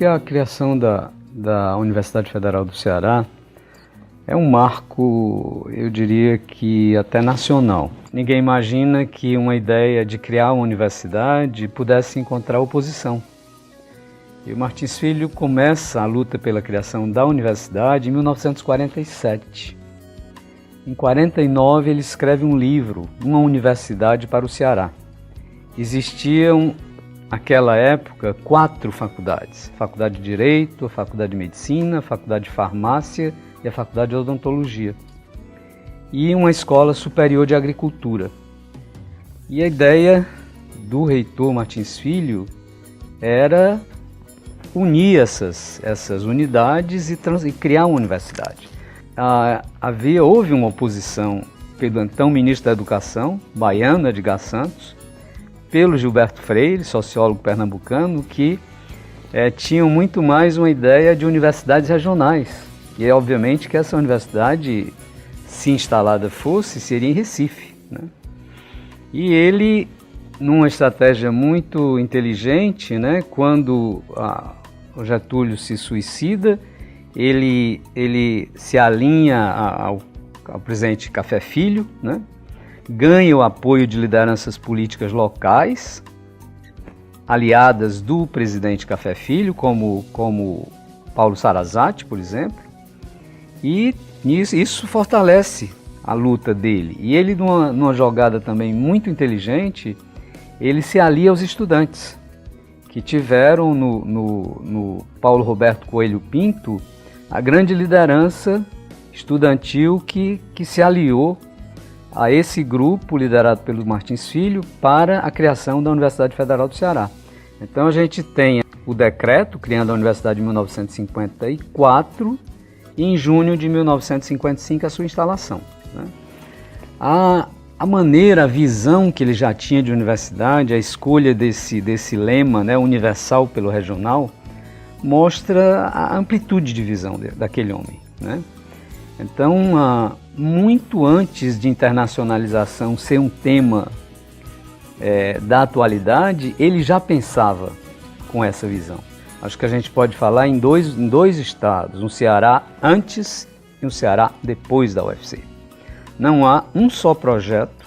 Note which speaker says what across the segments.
Speaker 1: que a criação da Universidade Federal do Ceará é um marco, eu diria que até nacional. Ninguém imagina que uma ideia de criar uma universidade pudesse encontrar oposição. E o Martins Filho começa a luta pela criação da universidade em 1947. Em 1949 ele escreve um livro, Uma Universidade para o Ceará. Existiam, naquela época, 4 faculdades. A Faculdade de Direito, a Faculdade de Medicina, a Faculdade de Farmácia e a Faculdade de Odontologia. E uma Escola Superior de Agricultura. E a ideia do reitor Martins Filho era unir essas unidades e criar uma universidade. Houve uma oposição pelo então ministro da Educação, baiano, Edgar Santos, pelo Gilberto Freire, sociólogo pernambucano, que tinham muito mais uma ideia de universidades regionais. E obviamente que essa universidade, se instalada fosse, seria em Recife, né? E ele, numa estratégia muito inteligente, né, quando o Getúlio se suicida, ele se alinha ao presidente Café Filho, né? Ganha o apoio de lideranças políticas locais, aliadas do presidente Café Filho, como Paulo Sarazate, por exemplo, e isso fortalece a luta dele. E ele, numa jogada também muito inteligente, ele se alia aos estudantes, que tiveram no Paulo Roberto Coelho Pinto a grande liderança estudantil que se aliou a esse grupo liderado pelo Martins Filho para a criação da Universidade Federal do Ceará. Então a gente tem o decreto criando a Universidade em 1954 e em junho de 1955 a sua instalação, né? A maneira, a visão que ele já tinha de universidade, a escolha desse lema, né, universal pelo regional, mostra a amplitude de visão daquele homem, né? Então, muito antes de internacionalização ser um tema da atualidade, ele já pensava com essa visão. Acho que a gente pode falar em dois estados, um Ceará antes e um Ceará depois da UFC. Não há um só projeto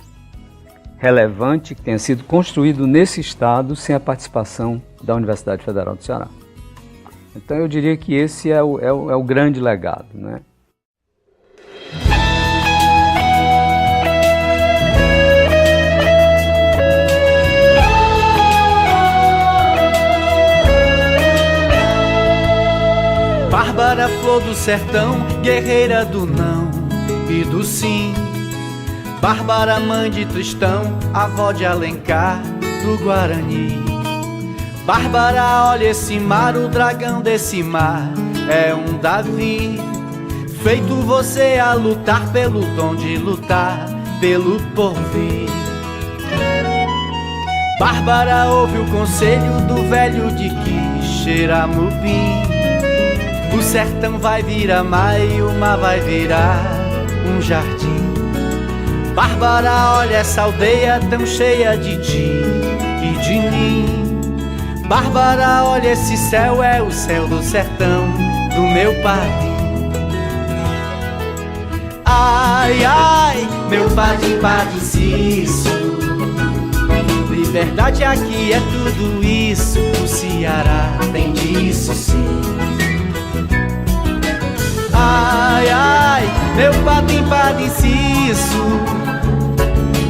Speaker 1: relevante que tenha sido construído nesse estado sem a participação da Universidade Federal do Ceará. Então eu diria que esse é o grande legado, né?
Speaker 2: Bárbara, flor do sertão, guerreira do não e do sim. Bárbara, mãe de Tristão, avó de Alencar, do Guarani. Bárbara, olha esse mar, o dragão desse mar é um Davi. Feito você a lutar pelo dom de lutar, pelo porvir. Bárbara, ouve o conselho do velho de Quixeramobim. O sertão vai virar mar e o mar vai virar um jardim. Bárbara, olha essa aldeia tão cheia de ti e de mim. Bárbara, olha esse céu, é o céu do sertão do meu padim. Ai, ai, meu padim, padim, cisso. Liberdade aqui é tudo isso, o Ceará tem disso sim. Ai, ai, meu padim, padim, cisso.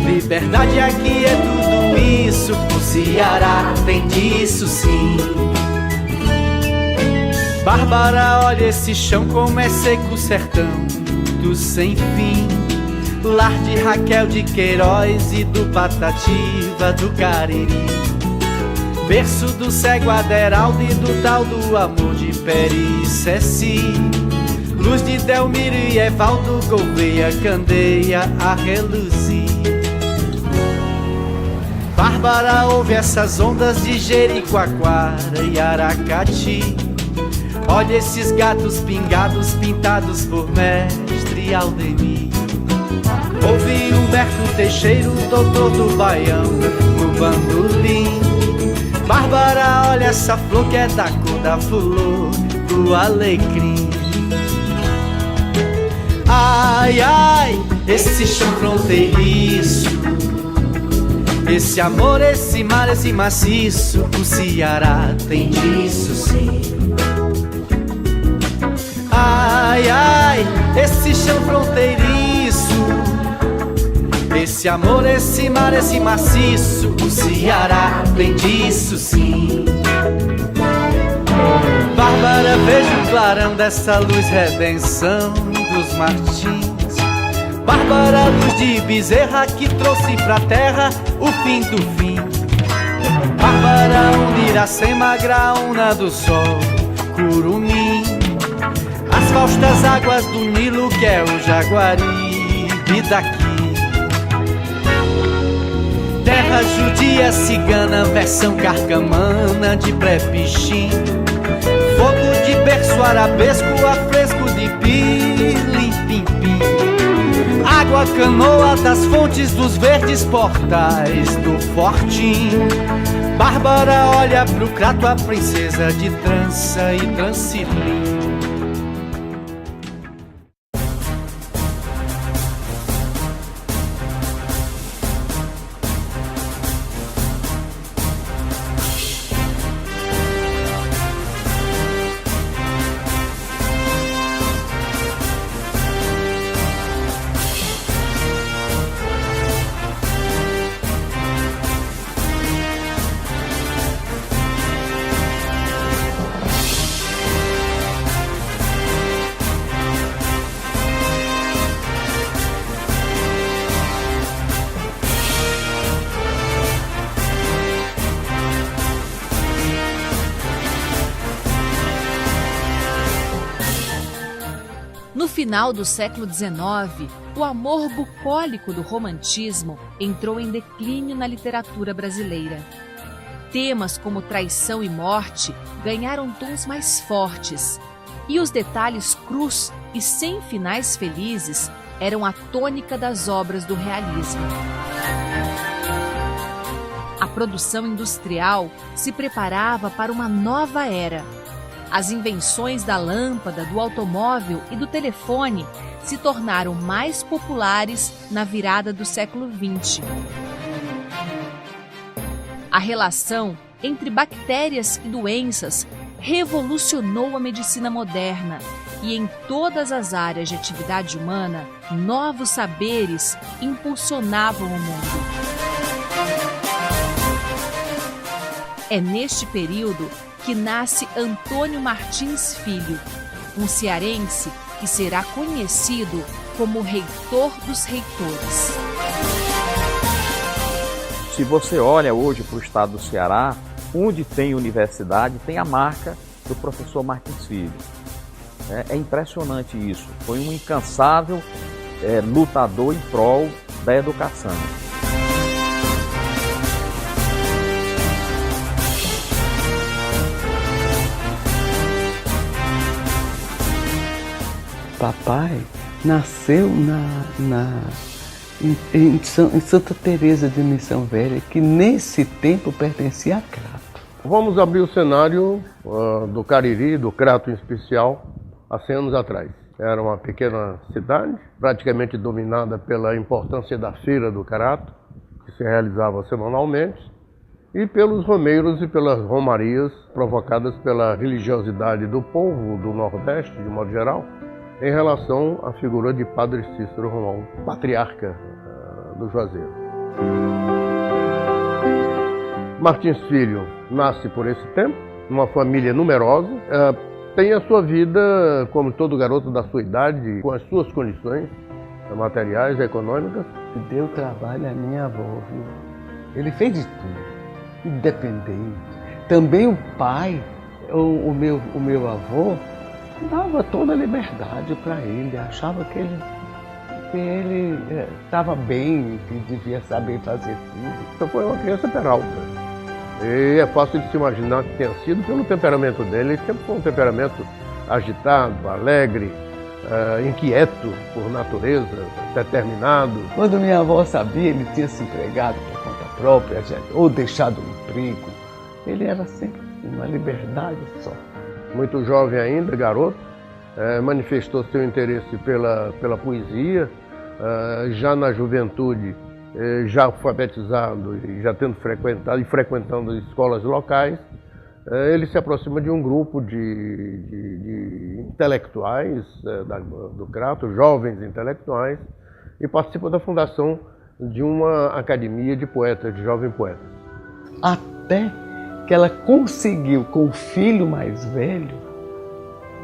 Speaker 2: Liberdade aqui é tudo isso, o Ceará tem disso sim. Bárbara, olha esse chão como é seco o sertão do sem fim. Lar de Raquel de Queiroz e do Patativa do Cariri. Berço do cego Aderaldo e do tal do amor de Peri Ceci. Luz de Delmiro e Evaldo, Gouveia, Candeia a reluzir. Bárbara, ouve essas ondas de Jericoacoara e Aracati. Olha esses gatos pingados pintados por mestre Aldemir. Ouve Humberto Teixeira, doutor do Baião, no bandolim. Bárbara, olha essa flor que é da cor da flor do alecrim. Ai, ai, esse chão fronteiriço, esse amor, esse mar, esse maciço, o Ceará tem disso sim. Ai, ai, esse chão fronteiriço, esse amor, esse mar, esse maciço, o Ceará tem disso sim. Bárbara, veja o clarão dessa luz, redenção dos Martins. Bárbara, luz de Bezerra que trouxe pra terra o fim do fim. Bárbara, Iracema, Graúna do Sol, Curumim, as faustas águas do Nilo que é o Jaguaribe daqui. Terra judia, cigana, versão carcamana de pré-pichim. Fogo de berço arabesco, afresco de pilim-pim-pim. Água canoa das fontes dos verdes portais do Fortim. Bárbara olha pro Crato, a princesa de trança e Transcilim.
Speaker 3: No final do século XIX, o amor bucólico do romantismo entrou em declínio na literatura brasileira. Temas como traição e morte ganharam tons mais fortes, e os detalhes crus e sem finais felizes eram a tônica das obras do realismo. A produção industrial se preparava para uma nova era. As invenções da lâmpada, do automóvel e do telefone se tornaram mais populares na virada do século XX. A relação entre bactérias e doenças revolucionou a medicina moderna e em todas as áreas de atividade humana, novos saberes impulsionavam o mundo. É neste período que nasce Antônio Martins Filho, um cearense que será conhecido como o reitor dos reitores.
Speaker 4: Se você olha hoje para o estado do Ceará, onde tem universidade, tem a marca do professor Martins Filho. É impressionante isso. Foi um incansável lutador em prol da educação.
Speaker 5: Papai nasceu em Santa Teresa de Missão Velha, que nesse tempo pertencia a Crato.
Speaker 6: Vamos abrir o cenário do Cariri, do Crato em especial, há 100 anos atrás. Era uma pequena cidade, praticamente dominada pela importância da Feira do Crato, que se realizava semanalmente, e pelos romeiros e pelas romarias provocadas pela religiosidade do povo do Nordeste, de modo geral, em relação à figura de Padre Cícero Romão, patriarca do Juazeiro. Martins Filho nasce por esse tempo, numa família numerosa, tem a sua vida, como todo garoto da sua idade, com as suas condições materiais, econômicas.
Speaker 5: Deu trabalho à minha avó, viu? Ele fez de tudo, independente. Também o pai, o meu avô, dava toda a liberdade para ele, achava que ele estava bem, que devia saber fazer tudo.
Speaker 6: Então foi uma criança peralta. E é fácil de se imaginar que tenha sido pelo temperamento dele. Ele sempre foi um temperamento agitado, alegre, inquieto por natureza, determinado.
Speaker 5: Quando minha avó sabia, ele tinha se empregado por conta própria, ou deixado o emprego, Ele era sempre assim, uma liberdade só.
Speaker 6: Muito jovem ainda, garoto, manifestou seu interesse pela poesia, já na juventude, já alfabetizado e já tendo frequentando escolas locais, ele se aproxima de um grupo de intelectuais do Crato, jovens intelectuais, e participa da fundação de uma academia de poetas, de jovens poetas.
Speaker 5: Até que ela conseguiu, com o filho mais velho,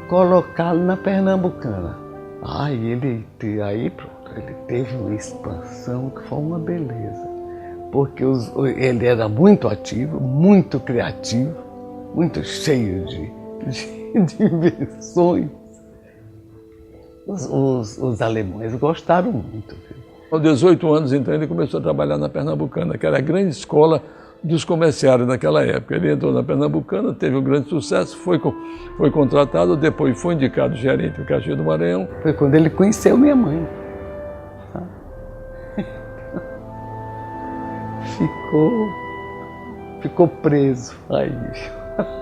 Speaker 5: colocá-lo na Pernambucana. Aí pronto, ele teve uma expansão que foi uma beleza, porque ele era muito ativo, muito criativo, muito cheio de invenções. Os alemães gostaram muito.
Speaker 7: Aos 18 anos, então, ele começou a trabalhar na Pernambucana, que era a grande escola dos comerciários naquela época. Ele entrou na Pernambucana, teve um grande sucesso, foi contratado, depois foi indicado gerente do Caxias do Maranhão.
Speaker 5: Foi quando ele conheceu minha mãe. Ficou preso aí,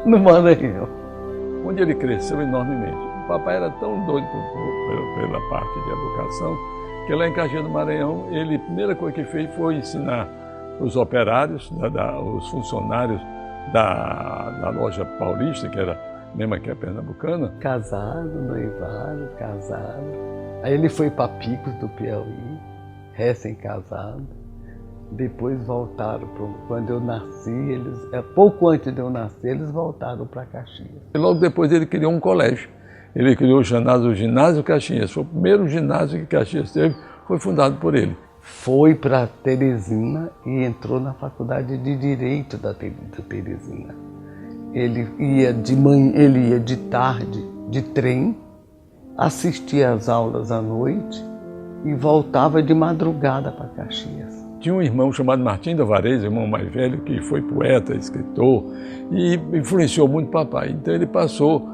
Speaker 5: no Maranhão.
Speaker 7: Onde ele cresceu enormemente. O papai era tão doido pela parte de educação, que lá em Caxias do Maranhão, a primeira coisa que fez foi ensinar os operários, os funcionários da loja paulista, que era mesmo aqui a Pernambucana.
Speaker 5: Casado, noivado, casado. Aí ele foi para Picos do Piauí, recém-casado. Depois voltaram, quando eu nasci, pouco antes de eu nascer, eles voltaram para Caxias.
Speaker 7: E logo depois ele criou um colégio. Ele criou o Ginásio Caxias. Foi o primeiro ginásio que Caxias teve, foi fundado por ele.
Speaker 5: Foi para Teresina e entrou na faculdade de Direito da Teresina. Ele ia de manhã, ele ia de tarde de trem, assistia às aulas à noite e voltava de madrugada para Caxias.
Speaker 7: Tinha um irmão chamado Martim da Varese, irmão mais velho, que foi poeta, escritor e influenciou muito o papai. Então ele passou,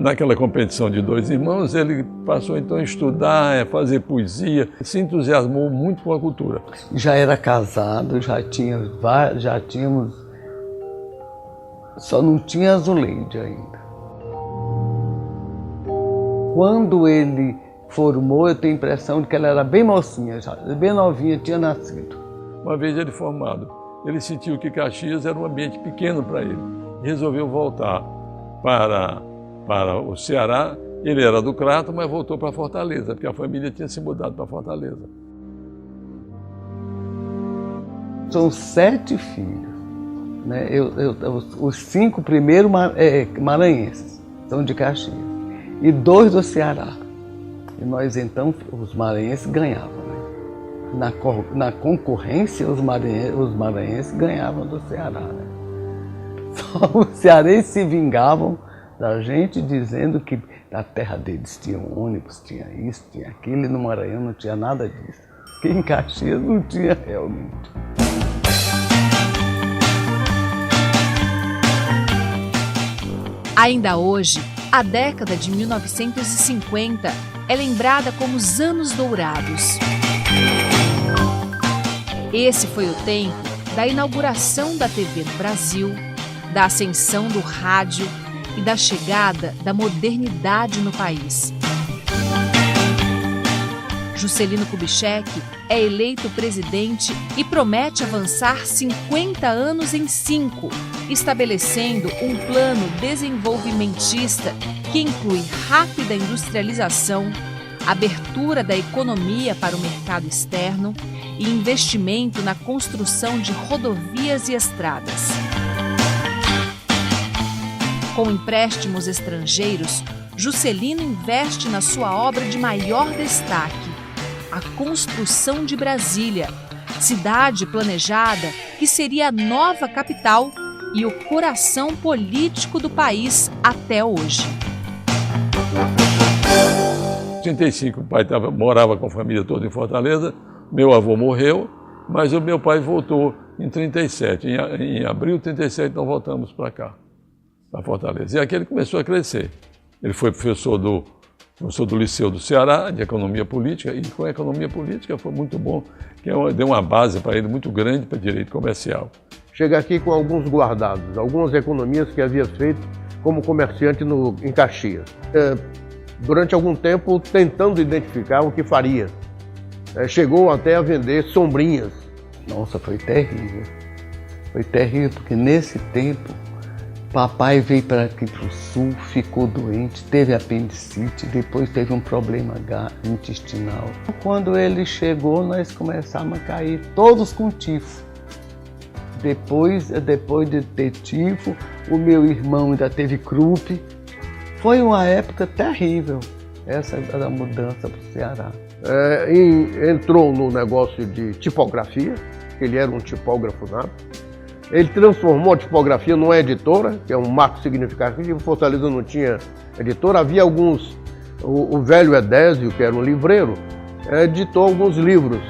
Speaker 7: naquela competição de dois irmãos, ele passou então a estudar, a fazer poesia, se entusiasmou muito com a cultura.
Speaker 5: Já era casado, já tínhamos, só não tinha Azuleide ainda. Quando ele formou, eu tenho a impressão de que ela era bem mocinha, já, bem novinha, tinha nascido.
Speaker 7: Uma vez ele formado, ele sentiu que Caxias era um ambiente pequeno para ele. Resolveu voltar para o Ceará. Ele era do Crato, mas voltou para Fortaleza, porque a família tinha se mudado para Fortaleza.
Speaker 5: São 7 filhos, né? Os 5 primeiros maranhenses, são de Caxias, e 2 do Ceará. E nós, então, os maranhenses ganhavam, né? Na concorrência, os maranhenses ganhavam do Ceará, né? Só os cearenses se vingavam da gente, dizendo que na terra deles tinha um ônibus, tinha isso, tinha aquilo, e no Maranhão não tinha nada disso. Porque em Caxias não tinha realmente.
Speaker 3: Ainda hoje, a década de 1950 é lembrada como os anos dourados. Esse foi o tempo da inauguração da TV no Brasil, da ascensão do rádio e da chegada da modernidade no país. Juscelino Kubitschek é eleito presidente e promete avançar 50 anos em 5, estabelecendo um plano desenvolvimentista que inclui rápida industrialização, abertura da economia para o mercado externo e investimento na construção de rodovias e estradas. Com empréstimos estrangeiros, Juscelino investe na sua obra de maior destaque, a construção de Brasília, cidade planejada que seria a nova capital e o coração político do país até hoje.
Speaker 7: Em 1935, o pai morava com a família toda em Fortaleza, meu avô morreu, mas o meu pai voltou em 1937. Em abril de 1937, nós voltamos para cá, para Fortaleza. E aqui ele começou a crescer. Ele foi professor do Liceu do Ceará, de Economia Política, e com a Economia Política foi muito bom, que deu uma base para ele muito grande para direito comercial.
Speaker 6: chega aqui com alguns guardados, algumas economias que havia feito como comerciante em Caxias. Durante algum tempo tentando identificar o que faria. Chegou até a vender sombrinhas.
Speaker 5: Nossa, foi terrível. Foi terrível porque nesse tempo papai veio para aqui para o sul, ficou doente, teve apendicite, depois teve um problema intestinal. Quando ele chegou, nós começamos a cair todos com tifo. Depois de ter tifo, o meu irmão ainda teve croup. Foi uma época terrível, essa da mudança para o Ceará.
Speaker 6: Entrou no negócio de tipografia, ele era um tipógrafo nato. Ele transformou a tipografia numa editora, que é um marco significativo. Fortaleza não tinha editora, havia alguns... O velho Edésio, que era um livreiro, editou alguns livros,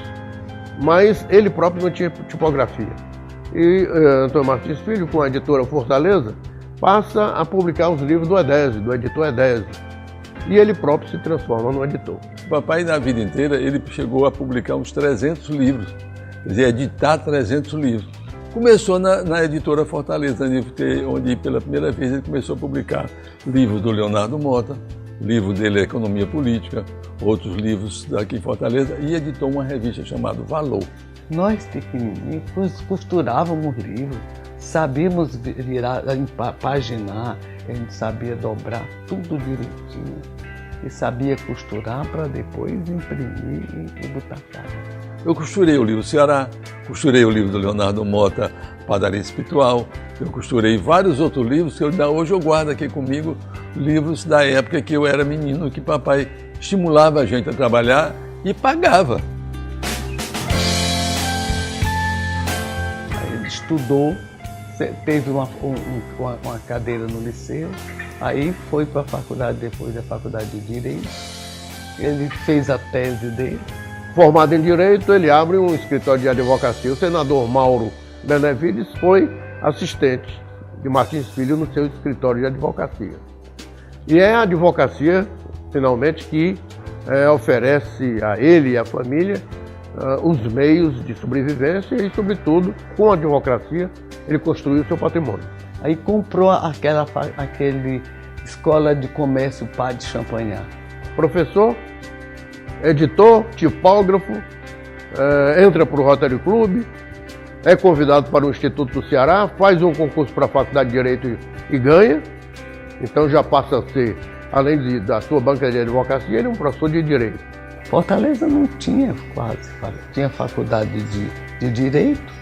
Speaker 6: mas ele próprio não tinha tipografia. E Antônio Martins Filho, com a editora Fortaleza, passa a publicar os livros do Edésio, do editor Edésio. E ele próprio se transforma no editor.
Speaker 7: O papai, na vida inteira, ele chegou a publicar uns 300 livros, quer dizer, editar 300 livros. Começou na editora Fortaleza, onde pela primeira vez ele começou a publicar livros do Leonardo Mota, o livro dele é Economia Política, outros livros daqui em Fortaleza, e editou uma revista chamada Valor.
Speaker 5: Nós, pequenininhos, costurávamos livros, sabíamos virar, paginar, a gente sabia dobrar tudo direitinho e sabia costurar para depois imprimir e botar cara.
Speaker 7: Eu costurei o livro Ceará, costurei o livro do Leonardo Mota, Padaria Espiritual, eu costurei vários outros livros que hoje eu guardo aqui comigo, livros da época que eu era menino, que papai estimulava a gente a trabalhar e pagava.
Speaker 5: Aí ele estudou, teve uma cadeira no liceu, aí foi para a faculdade, depois da faculdade de Direito, ele fez a tese dele.
Speaker 6: Formado em Direito, ele abre um escritório de advocacia. O senador Mauro Benevides foi assistente de Martins Filho no seu escritório de advocacia. E é a advocacia, finalmente, que oferece a ele e à família os meios de sobrevivência e, sobretudo, com a advocacia, ele construiu o seu patrimônio.
Speaker 5: Aí comprou aquele Escola de Comércio Padre Champagnat.
Speaker 6: Professor, editor, tipógrafo, entra para o Rotary Club, é convidado para o Instituto do Ceará, faz um concurso para a Faculdade de Direito e ganha. Então já passa a ser, além da sua banca de advocacia, ele é um professor de Direito.
Speaker 5: Fortaleza não tinha quase, tinha faculdade de Direito,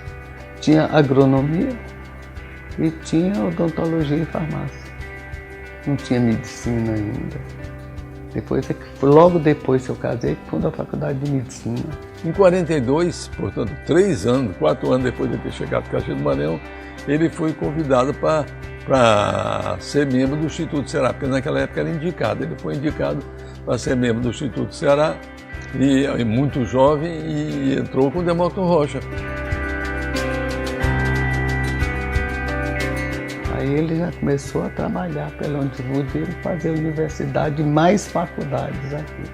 Speaker 5: tinha Agronomia e tinha Odontologia e Farmácia. Não tinha Medicina ainda. Logo depois que eu casei, fui da Faculdade de Medicina.
Speaker 7: Em 42, portanto, 4 anos depois de ter chegado em Caxias do Maranhão, ele foi convidado para ser membro do Instituto Ceará, porque naquela época era indicado. Ele foi indicado para ser membro do Instituto Ceará, e muito jovem, e entrou com o Demócrito Rocha.
Speaker 5: Aí ele já começou a trabalhar pela onde fazer universidade e mais faculdades aqui.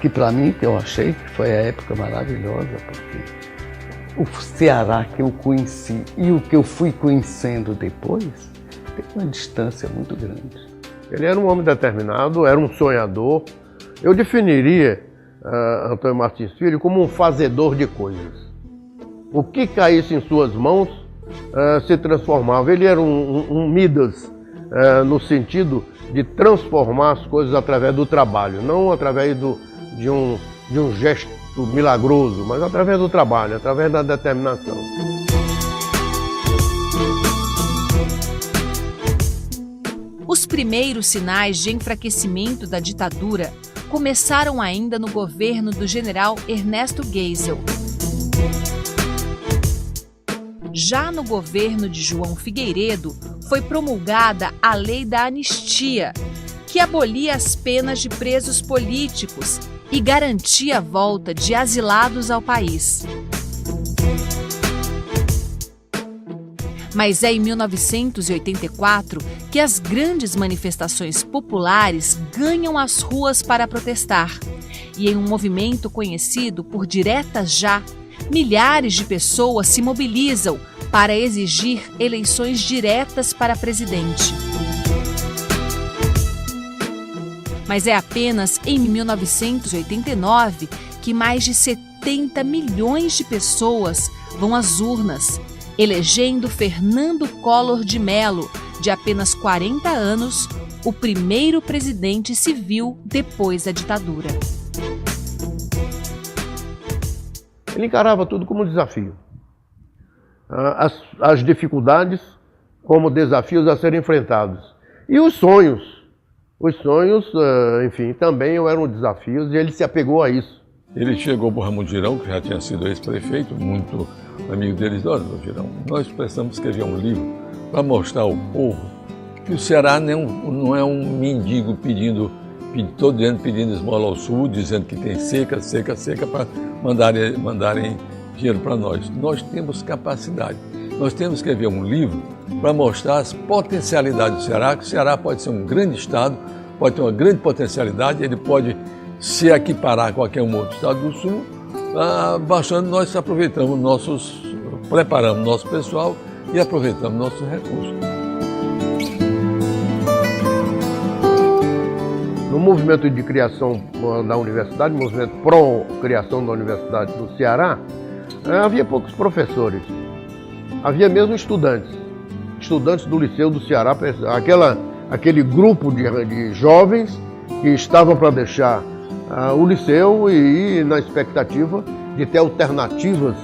Speaker 5: Que para mim, que eu achei que foi a época maravilhosa, porque o Ceará que eu conheci e o que eu fui conhecendo depois, tem uma distância muito grande.
Speaker 6: Ele era um homem determinado, era um sonhador. Eu definiria Antônio Martins Filho como um fazedor de coisas. O que caísse em suas mãos se transformava. Ele era um Midas no sentido de transformar as coisas através do trabalho, não através de um gesto milagroso, mas através do trabalho, através da determinação.
Speaker 3: Os primeiros sinais de enfraquecimento da ditadura começaram ainda no governo do general Ernesto Geisel. Já no governo de João Figueiredo, foi promulgada a Lei da Anistia, que abolia as penas de presos políticos e garantia a volta de asilados ao país. Mas é em 1984 que as grandes manifestações populares ganham as ruas para protestar. E em um movimento conhecido por Diretas Já, milhares de pessoas se mobilizam para exigir eleições diretas para presidente. Mas é apenas em 1989 que mais de 70 milhões de pessoas vão às urnas, elegendo Fernando Collor de Mello, de apenas 40 anos, o primeiro presidente civil depois da ditadura.
Speaker 6: Ele encarava tudo como desafio. As dificuldades como desafios a serem enfrentados. E os sonhos, enfim, também eram desafios e ele se apegou a isso.
Speaker 7: Ele chegou para o Raimundo Girão, que já tinha sido ex-prefeito, muito amigo deles. Olha, Girão, nós precisamos escrever um livro para mostrar ao povo que o Ceará não é um mendigo todo dia pedindo esmola ao sul, dizendo que tem seca para mandarem dinheiro para nós. Nós temos capacidade. Nós temos que escrever um livro para mostrar as potencialidades do Ceará, que o Ceará pode ser um grande estado, pode ter uma grande potencialidade, ele pode se equiparar a qualquer um outro estado do sul, bastando nós preparamos nosso pessoal e aproveitamos nossos recursos.
Speaker 6: No movimento de criação da universidade, movimento pró-criação da Universidade do Ceará, havia poucos professores, havia mesmo estudantes do Liceu do Ceará, aquele grupo de jovens que estavam para deixar o liceu e ir na expectativa de ter alternativas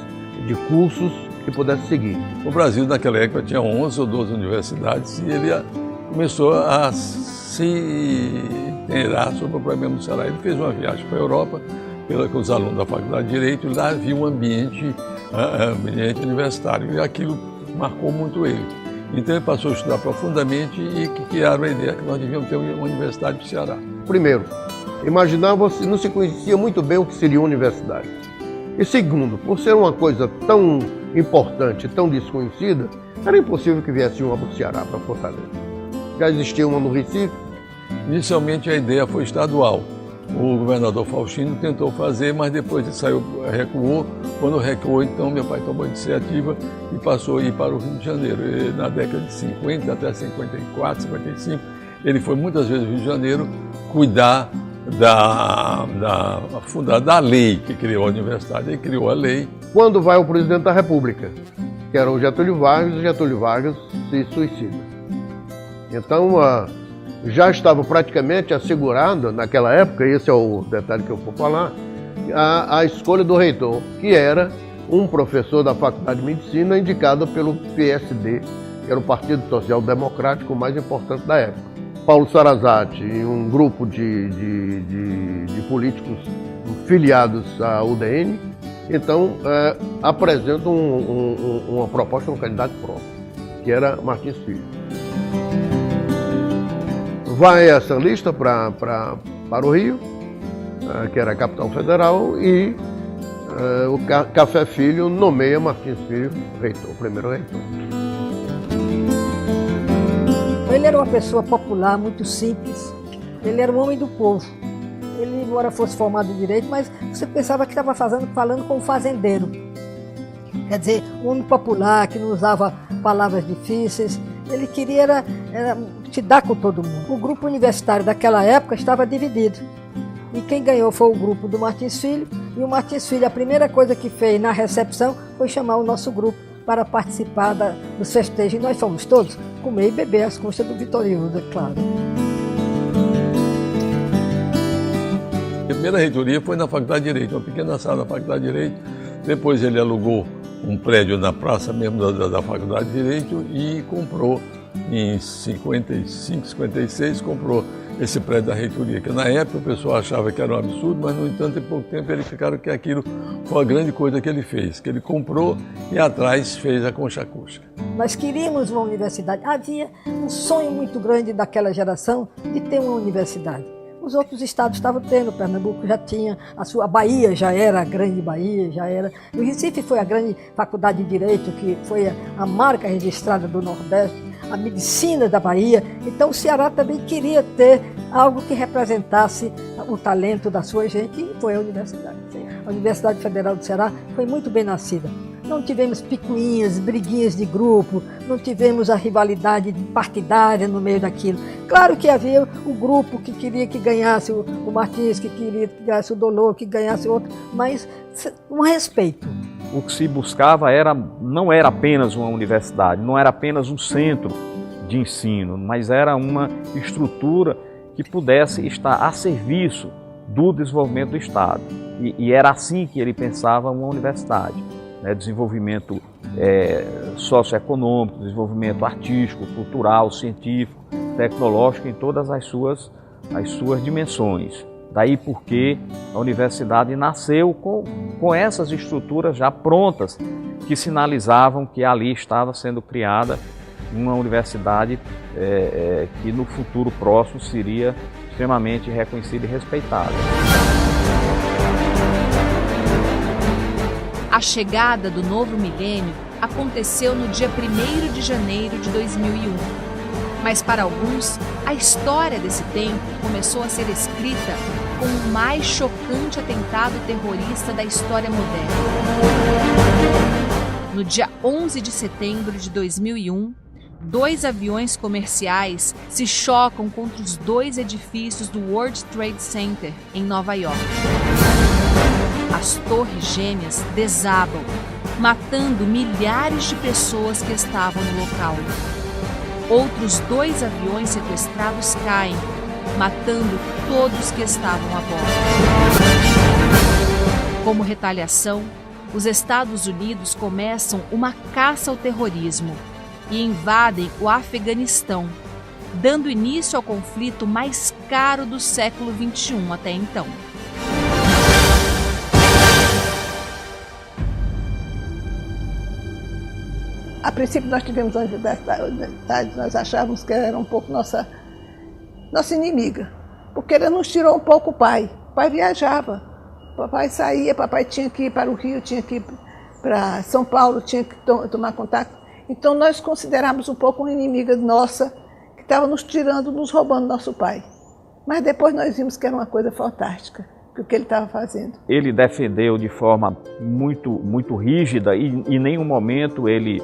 Speaker 6: de cursos que pudesse seguir.
Speaker 7: O Brasil naquela época tinha 11 ou 12 universidades e ele começou a se inteirar sobre o problema do Ceará. Ele fez uma viagem para a Europa com os alunos da Faculdade de Direito e lá havia um ambiente universitário e aquilo marcou muito ele. Então ele passou a estudar profundamente e criaram a ideia que nós devíamos ter uma universidade do Ceará.
Speaker 6: Primeiro, não se conhecia muito bem o que seria uma universidade. E segundo, por ser uma coisa tão importante, tão desconhecida, era impossível que viesse uma para o Ceará, para Fortaleza. Já existia uma no Recife.
Speaker 7: Inicialmente a ideia foi estadual. O governador Faustino tentou fazer, mas depois ele recuou. Quando recuou, então meu pai tomou a iniciativa e passou a ir para o Rio de Janeiro. E, na década de 50 até 54, 55, ele foi muitas vezes ao Rio de Janeiro cuidar da lei que criou a universidade. Ele criou a lei.
Speaker 6: Quando vai o presidente da República, que era o Getúlio Vargas se suicida. Então, já estava praticamente assegurado, naquela época, esse é o detalhe que eu vou falar, a escolha do reitor, que era um professor da Faculdade de Medicina indicado pelo PSD, que era o Partido Social Democrático mais importante da época. Paulo Sarazate e um grupo de políticos filiados à UDN, então apresentam uma proposta de um candidato próprio, que era Martins Filho. Vai essa lista para o Rio, que era a capital federal, e o Café Filho nomeia Martins Filho reitor, o primeiro reitor.
Speaker 8: Ele era uma pessoa popular, muito simples. Ele era um homem do povo. Ele, embora fosse formado em Direito, mas você pensava que estava falando com um fazendeiro. Quer dizer, um homem popular, que não usava palavras difíceis. Ele queria se dar com todo mundo. O grupo universitário daquela época estava dividido. E quem ganhou foi o grupo do Martins Filho. E o Martins Filho, a primeira coisa que fez na recepção foi chamar o nosso grupo para participar dos festejos. E nós fomos todos comer e beber às custas do vitorioso, é claro.
Speaker 7: A primeira reitoria foi na Faculdade de Direito, uma pequena sala da Faculdade de Direito. Depois ele alugou um prédio na praça mesmo da Faculdade de Direito e comprou, em 55, 56, comprou esse prédio da reitoria, que na época o pessoal achava que era um absurdo, mas no entanto em pouco tempo verificaram que aquilo foi a grande coisa que ele fez, que ele comprou e atrás fez a concha acústica.
Speaker 8: Nós queríamos uma universidade, havia um sonho muito grande daquela geração de ter uma universidade. Os outros estados estavam tendo, Pernambuco já tinha, a Bahia já era a grande Bahia, já era. O Recife foi a grande faculdade de Direito, que foi a marca registrada do Nordeste, a medicina da Bahia. Então o Ceará também queria ter algo que representasse o talento da sua gente e foi a universidade. A Universidade Federal do Ceará foi muito bem nascida. não tivemos picuinhas, briguinhas de grupo, não tivemos a rivalidade partidária no meio daquilo. Claro que havia o grupo que queria que ganhasse o Martins, que queria que ganhasse o Dolor, que ganhasse outro, mas um respeito.
Speaker 4: O que se buscava não era apenas uma universidade, não era apenas um centro de ensino, mas era uma estrutura que pudesse estar a serviço do desenvolvimento do Estado. E era assim que ele pensava uma universidade, né? Desenvolvimento socioeconômico, desenvolvimento artístico, cultural, científico, tecnológico, em todas as suas dimensões. Daí porque a universidade nasceu com essas estruturas já prontas, que sinalizavam que ali estava sendo criada uma universidade que no futuro próximo seria extremamente reconhecida e respeitada.
Speaker 3: A chegada do novo milênio aconteceu no dia 1º de janeiro de 2001. Mas para alguns, a história desse tempo começou a ser escrita com o mais chocante atentado terrorista da história moderna. No dia 11 de setembro de 2001, 2 aviões comerciais se chocam contra os 2 edifícios do World Trade Center, em Nova York. As torres gêmeas desabam, matando milhares de pessoas que estavam no local. Outros 2 aviões sequestrados caem, matando todos que estavam a bordo. Como retaliação, os Estados Unidos começam uma caça ao terrorismo e invadem o Afeganistão, dando início ao conflito mais caro do século XXI até então.
Speaker 9: A princípio nós tivemos uma universidade, nós achávamos que ela era um pouco nossa inimiga, porque ela nos tirou um pouco o pai. O pai viajava, o papai saía, papai tinha que ir para o Rio, tinha que ir para São Paulo, tinha que tomar contato. Então nós consideramos um pouco uma inimiga nossa, que estava nos tirando, nos roubando nosso pai. Mas depois nós vimos que era uma coisa fantástica, o que ele estava fazendo.
Speaker 4: Ele defendeu de forma muito rígida e em nenhum momento ele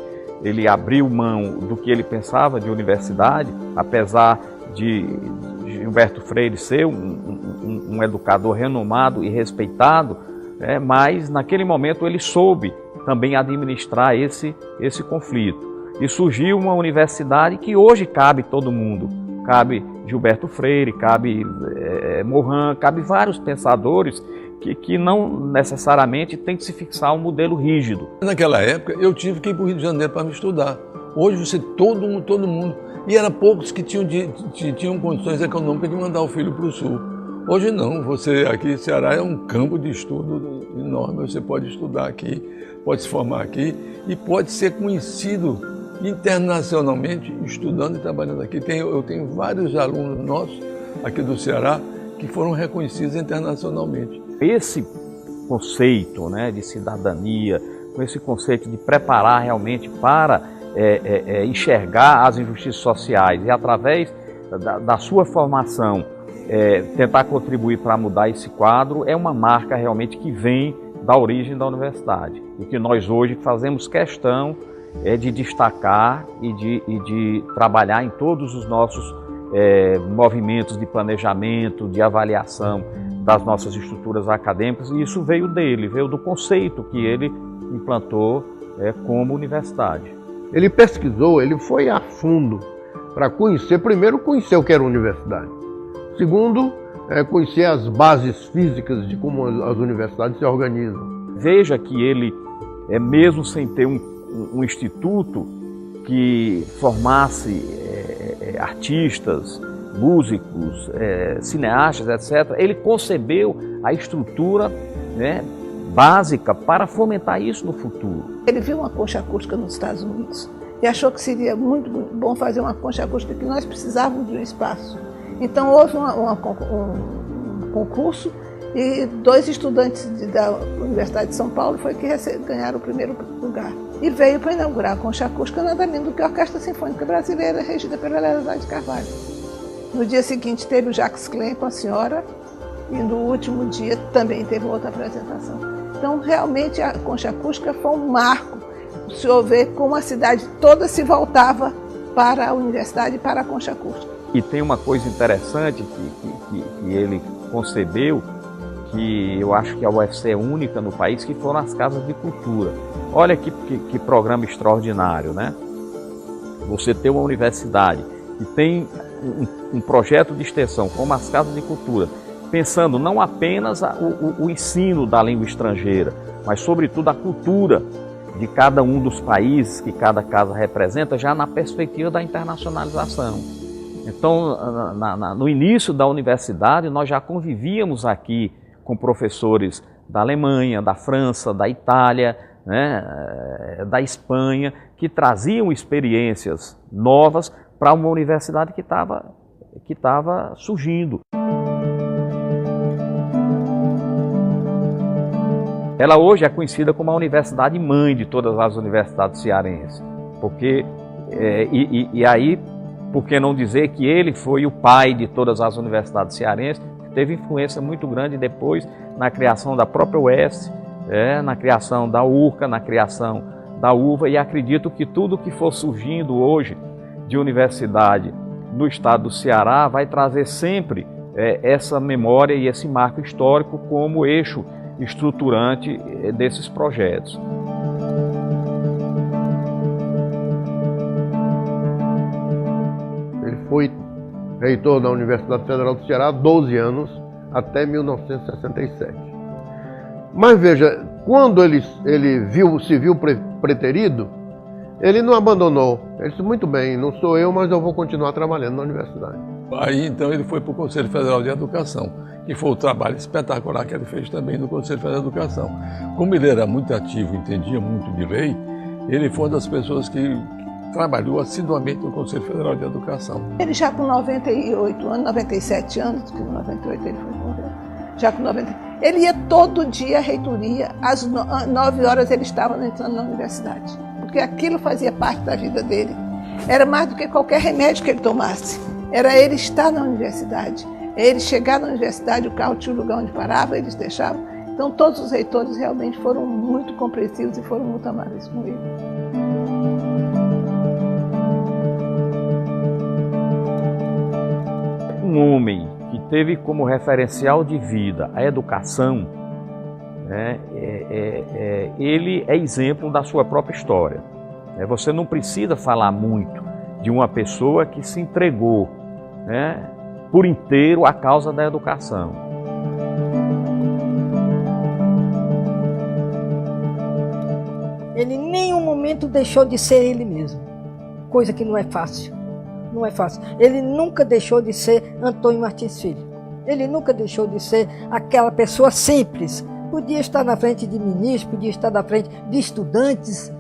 Speaker 4: abriu mão do que ele pensava de universidade, apesar de Gilberto Freire ser um educador renomado e respeitado, mas naquele momento ele soube também administrar esse conflito. E surgiu uma universidade que hoje cabe todo mundo. Cabe Gilberto Freire, cabe Morin, cabe vários pensadores que não necessariamente tem que se fixar um modelo rígido.
Speaker 7: Naquela época eu tive que ir para o Rio de Janeiro para me estudar. Hoje todo mundo, e eram poucos que tinham condições econômicas de mandar o filho para o Sul. Hoje não, você aqui em Ceará é um campo de estudo enorme, você pode estudar aqui, pode se formar aqui e pode ser conhecido internacionalmente estudando e trabalhando aqui. Eu tenho vários alunos nossos aqui do Ceará que foram reconhecidos internacionalmente.
Speaker 4: Esse conceito, né, de cidadania, com esse conceito de preparar realmente para enxergar as injustiças sociais e através da sua formação tentar contribuir para mudar esse quadro, é uma marca realmente que vem da origem da universidade e que nós hoje fazemos questão de destacar e de trabalhar em todos os nossos movimentos de planejamento, de avaliação das nossas estruturas acadêmicas, e isso veio do conceito que ele implantou como universidade.
Speaker 6: Ele pesquisou, ele foi a fundo para conhecer o que era universidade. Segundo, conhecer as bases físicas de como as universidades se organizam.
Speaker 4: Veja que ele, mesmo sem ter um instituto que formasse artistas, músicos, cineastas, etc., ele concebeu a estrutura, né, básica para fomentar isso no futuro.
Speaker 9: Ele viu uma concha acústica nos Estados Unidos e achou que seria muito bom fazer uma concha acústica, que nós precisávamos de um espaço. Então houve um concurso e 2 estudantes da Universidade de São Paulo foi que ganharam o primeiro lugar. E veio para inaugurar a concha acústica nada menos do que a Orquestra Sinfônica Brasileira, regida pela Eleusário de Carvalho. No dia seguinte teve o Jacques Klein com a senhora e no último dia também teve outra apresentação. Então realmente a concha acústica foi um marco o senhor vê como a cidade toda se voltava para a universidade e para a Concha Acústica.
Speaker 4: E tem uma coisa interessante que ele concebeu, que eu acho que a UFC é única no país, que foram as casas de cultura. Olha que programa extraordinário, né? Você ter uma universidade que tem um projeto de extensão, como as casas de cultura, pensando não apenas o ensino da língua estrangeira, mas sobretudo a cultura de cada um dos países que cada casa representa, já na perspectiva da internacionalização. Então, no início da universidade, nós já convivíamos aqui com professores da Alemanha, da França, da Itália, né, da Espanha, que traziam experiências novas para uma universidade que estava surgindo. Ela hoje é conhecida como a universidade mãe de todas as universidades cearenses, porque aí, por que não dizer que ele foi o pai de todas as universidades cearenses, que teve influência muito grande depois na criação da própria UES, na criação da URCA, na criação da UVA, e acredito que tudo que for surgindo hoje de universidade no estado do Ceará vai trazer sempre essa memória e esse marco histórico como eixo estruturante desses projetos.
Speaker 6: Ele foi reitor da Universidade Federal do Ceará há 12 anos, até 1967. Mas veja, quando ele se viu preterido, ele não abandonou. Ele disse, muito bem, não sou eu, mas eu vou continuar trabalhando na universidade.
Speaker 7: Aí então ele foi para o Conselho Federal de Educação, que foi o trabalho espetacular que ele fez também no Conselho Federal de Educação. Como ele era muito ativo, entendia muito de lei, ele foi uma das pessoas que trabalhou assiduamente no Conselho Federal de Educação.
Speaker 9: Ele já com 98 anos, 97 anos, porque em 98 ele foi morrer, já com 90, ele ia todo dia à reitoria, às 9 horas ele estava entrando na universidade, porque aquilo fazia parte da vida dele. Era mais do que qualquer remédio que ele tomasse. Era ele estar na universidade. Ele chegar na universidade, o carro tinha o lugar onde parava, eles deixavam. Então todos os reitores realmente foram muito compreensivos e foram muito amáveis com ele.
Speaker 4: Um homem que teve como referencial de vida a educação, né, ele é exemplo da sua própria história. Você não precisa falar muito de uma pessoa que se entregou, né, por inteiro à causa da educação.
Speaker 8: Ele em nenhum momento deixou de ser ele mesmo, coisa que não é fácil. Não é fácil. Ele nunca deixou de ser Antônio Martins Filho. Ele nunca deixou de ser aquela pessoa simples. Podia estar na frente de ministros, podia estar na frente de estudantes,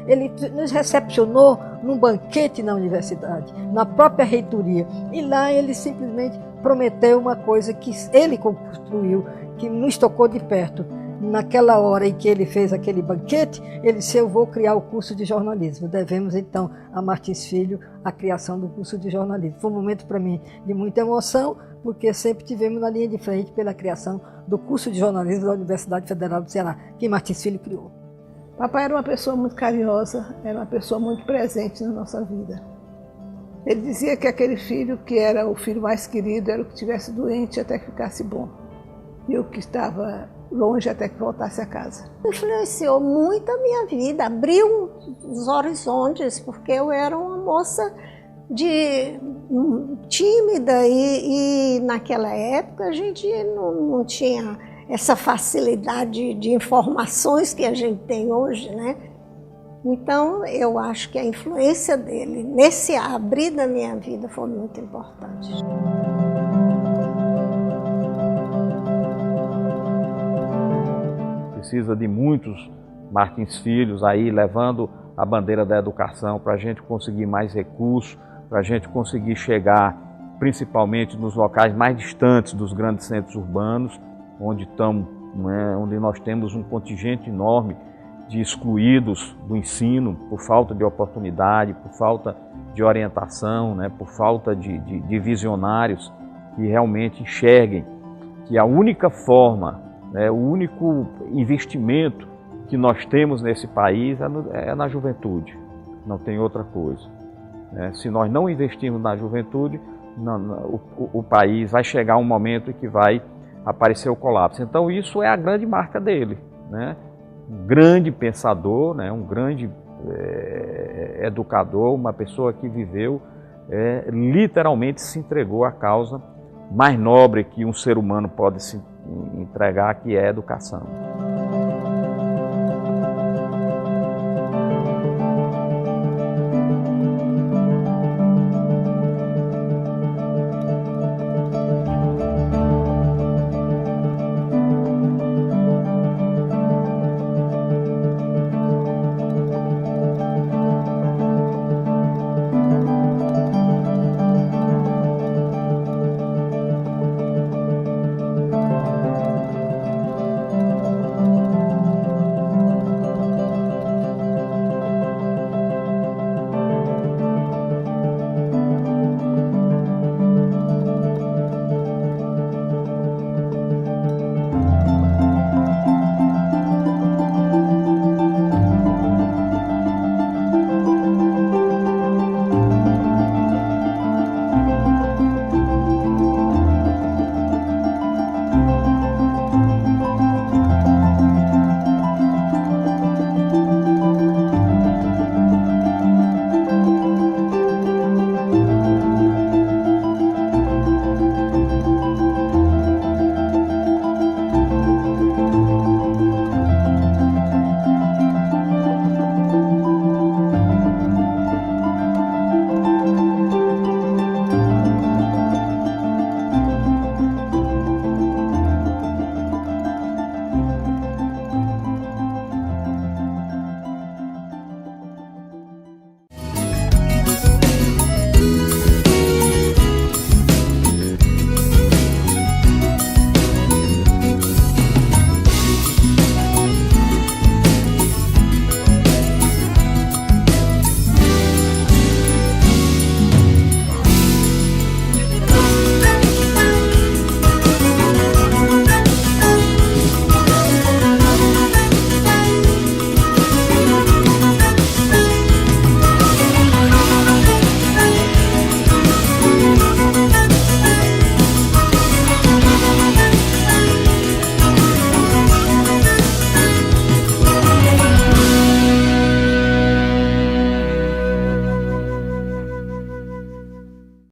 Speaker 8: ele nos recepcionou num banquete na universidade, na própria reitoria. E lá ele simplesmente prometeu uma coisa que ele construiu, que nos tocou de perto. Naquela hora em que ele fez aquele banquete, ele disse, eu vou criar o curso de jornalismo. Devemos então a Martins Filho a criação do curso de jornalismo. Foi um momento para mim de muita emoção, porque sempre tivemos na linha de frente pela criação do curso de jornalismo da Universidade Federal do Ceará, que Martins Filho criou.
Speaker 9: Papai era uma pessoa muito carinhosa, era uma pessoa muito presente na nossa vida. Ele dizia que aquele filho, que era o filho mais querido, era o que estivesse doente até que ficasse bom. E o que estava longe até que voltasse a casa.
Speaker 10: Influenciou muito a minha vida, abriu os horizontes, porque eu era uma moça tímida e naquela época a gente não tinha essa facilidade de informações que a gente tem hoje, né? Então eu acho que a influência dele nesse abrir da minha vida foi muito importante.
Speaker 4: Precisa de muitos Martins Filhos aí levando a bandeira da educação para a gente conseguir mais recursos, para a gente conseguir chegar principalmente nos locais mais distantes dos grandes centros urbanos, onde nós temos um contingente enorme de excluídos do ensino por falta de oportunidade, por falta de orientação, né, por falta de visionários que realmente enxerguem que a única forma, o único investimento que nós temos nesse país é na juventude, não tem outra coisa. Se nós não investirmos na juventude, o país vai chegar um momento em que vai aparecer o colapso. Então isso é a grande marca dele, né? Um grande pensador, né? Um grande educador, uma pessoa que viveu, literalmente se entregou à causa mais nobre que um ser humano pode se entregar, que é a educação.